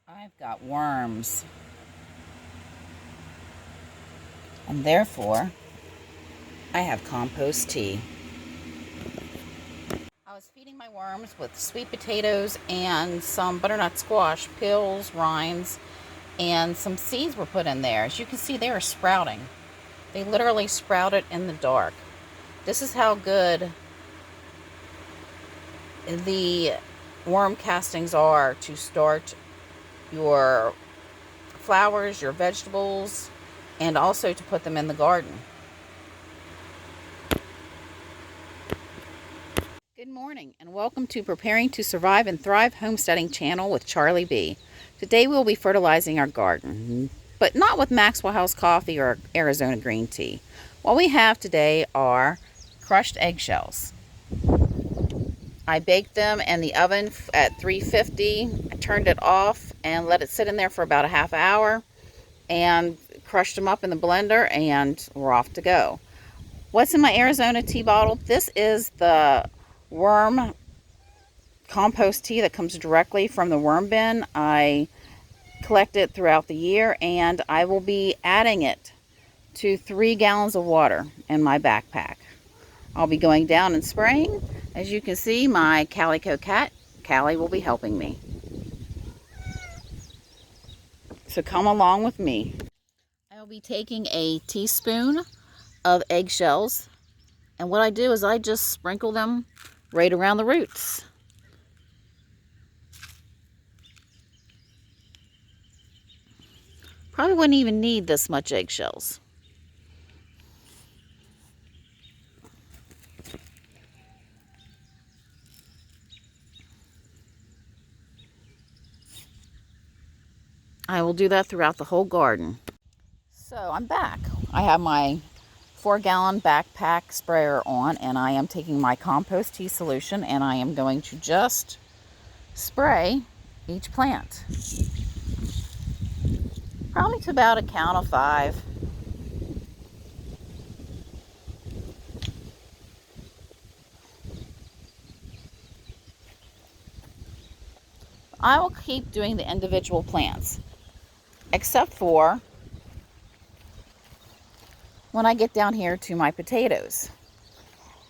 I've got worms, and therefore I have compost tea. I was feeding my worms with sweet potatoes and some butternut squash, peels, rinds, and some seeds were put in there. As you can see, they are sprouting. They literally sprouted in the dark. This is how good the worm castings are to start your flowers, your vegetables, and also to put them in the garden. Good morning and welcome to Preparing to Survive and Thrive Homesteading channel with Charlie B. Today we'll be fertilizing our garden, but not with Maxwell House coffee or Arizona green tea. What we have today are crushed eggshells. I baked them in the oven at 350. I turned it off and let it sit in there for about a half hour and crushed them up in the blender, and we're off to go. What's in my Arizona tea bottle? This is the worm compost tea that comes directly from the worm bin. I collect it throughout the year, and I will be adding it to 3 gallons of water in my backpack. I'll be going down and spraying. As you can see, my calico cat, Callie, will be helping me. So come along with me. I'll be taking a teaspoon of eggshells, and what I do is I just sprinkle them right around the roots. Probably wouldn't even need this much eggshells. I will do that throughout the whole garden. So I'm back. I have my 4-gallon backpack sprayer on, and I am taking my compost tea solution, and I am going to just spray each plant. Probably to about a count of 5. I will keep doing the individual plants, except for when I get down here to my potatoes,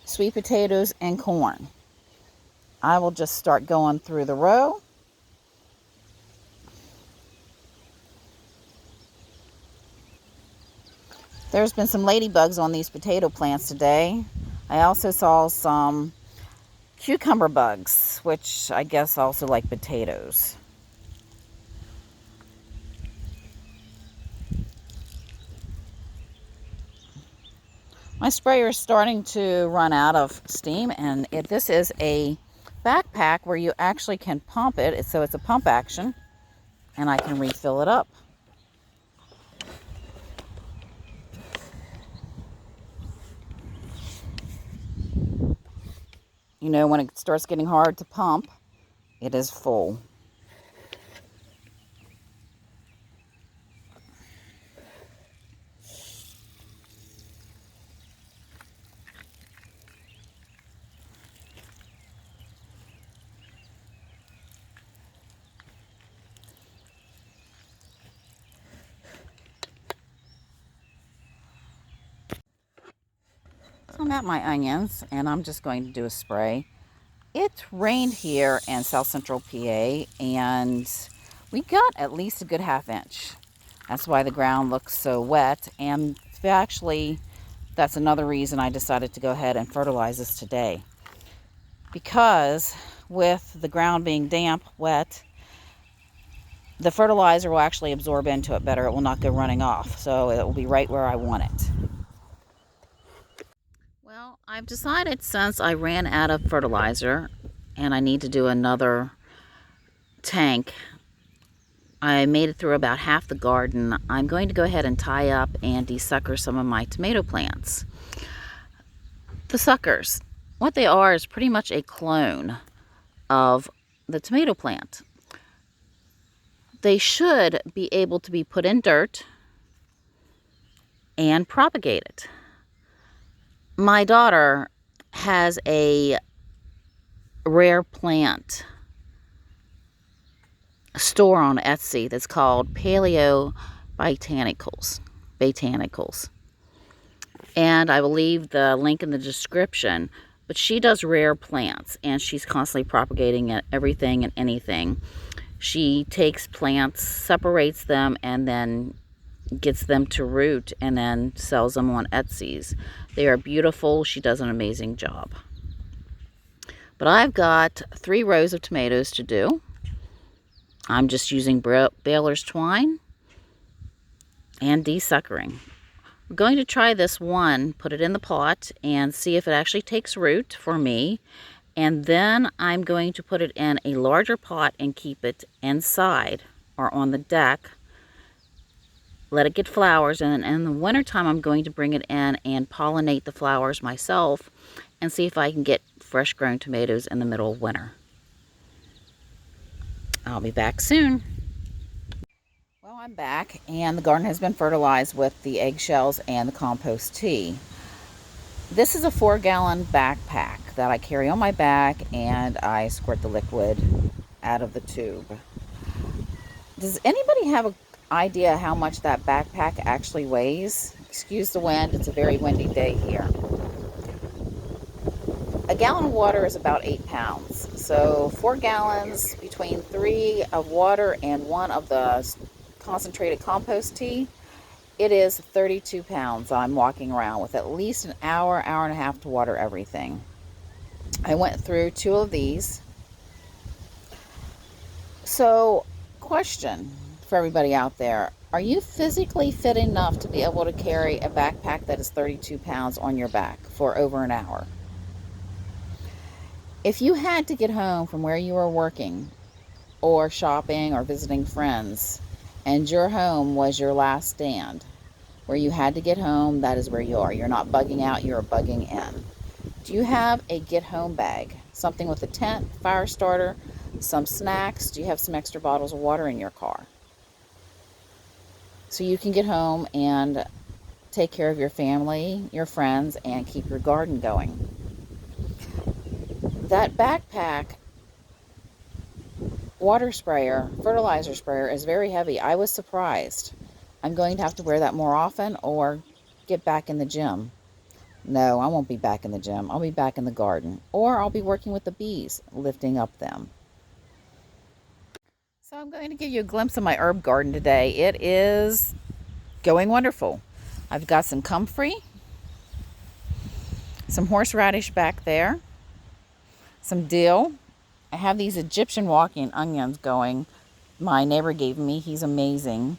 sweet potatoes and corn. I will just start going through the row. There's been some ladybugs on these potato plants today. I also saw some cucumber bugs, which I guess also like potatoes. My sprayer is starting to run out of steam, and this is a backpack where you actually can pump it, so it's a pump action, and I can refill it up. You know, when it starts getting hard to pump, it is full. So I'm at my onions, and I'm just going to do a spray. It rained here in South Central PA, and we got at least a good ½ inch. That's why the ground looks so wet, and actually that's another reason I decided to go ahead and fertilize this today. Because with the ground being damp, wet, the fertilizer will actually absorb into it better. It will not go running off, so it will be right where I want it. Well, I've decided, since I ran out of fertilizer and I need to do another tank, I made it through about half the garden. I'm going to go ahead and tie up and desucker some of my tomato plants. The suckers, what they are is pretty much a clone of the tomato plant. They should be able to be put in dirt and propagated. My daughter has a rare plant store on Etsy that's called Paleo Botanicals. Botanicals. And I will leave the link in the description. But she does rare plants, and she's constantly propagating everything and anything. She takes plants, separates them, and then gets them to root, and then sells them on Etsy's. They are beautiful. She does an amazing job. But I've got 3 rows of tomatoes to do. I'm just using baler's twine and desuckering. We're going to try this one, put it in the pot, and see if it actually takes root for me. And then I'm going to put it in a larger pot and keep it inside or on the deck. Let it get flowers, and in the wintertime I'm going to bring it in and pollinate the flowers myself and see if I can get fresh grown tomatoes in the middle of winter. I'll be back soon. Well, I'm back, and the garden has been fertilized with the eggshells and the compost tea. This is a 4-gallon backpack that I carry on my back, and I squirt the liquid out of the tube. Does anybody have an idea how much that backpack actually weighs? Excuse the wind, it's a very windy day here. A gallon of water is about 8 pounds. So 4 gallons, between 3 of water and 1 of the concentrated compost tea, it is 32 pounds I'm walking around with, at least an hour, hour and a half to water everything. I went through 2 of these. So, question for everybody out there. Are you physically fit enough to be able to carry a backpack that is 32 pounds on your back for over an hour? If you had to get home from where you were working or shopping or visiting friends, and your home was your last stand, where you had to get home, that is where you are. You're not bugging out, you're bugging in. Do you have a get home bag? Something with a tent, fire starter, some snacks? Do you have some extra bottles of water in your car? So you can get home and take care of your family, your friends, and keep your garden going. That backpack water sprayer, fertilizer sprayer, is very heavy. I was surprised. I'm going to have to wear that more often or get back in the gym. No, I won't be back in the gym. I'll be back in the garden, or I'll be working with the bees, lifting up them. So I'm going to give you a glimpse of my herb garden today. It is going wonderful. I've got some comfrey, some horseradish back there, some dill. I have these Egyptian walking onions going. My neighbor gave me. He's amazing.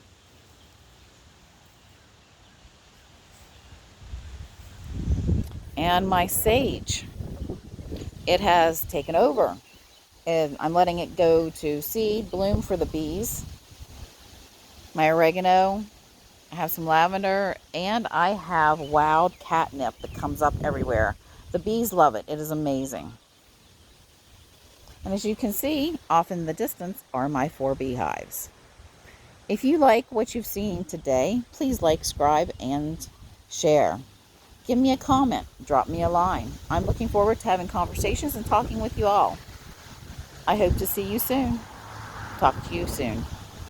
And my sage. It has taken over. And I'm letting it go to seed, bloom for the bees. My oregano. I have some lavender. And I have wild catnip that comes up everywhere. The bees love it. It is amazing. And as you can see, off in the distance are my 4 beehives. If you like what you've seen today, please like, subscribe, and share. Give me a comment. Drop me a line. I'm looking forward to having conversations and talking with you all. I hope to see you soon. Talk to you soon.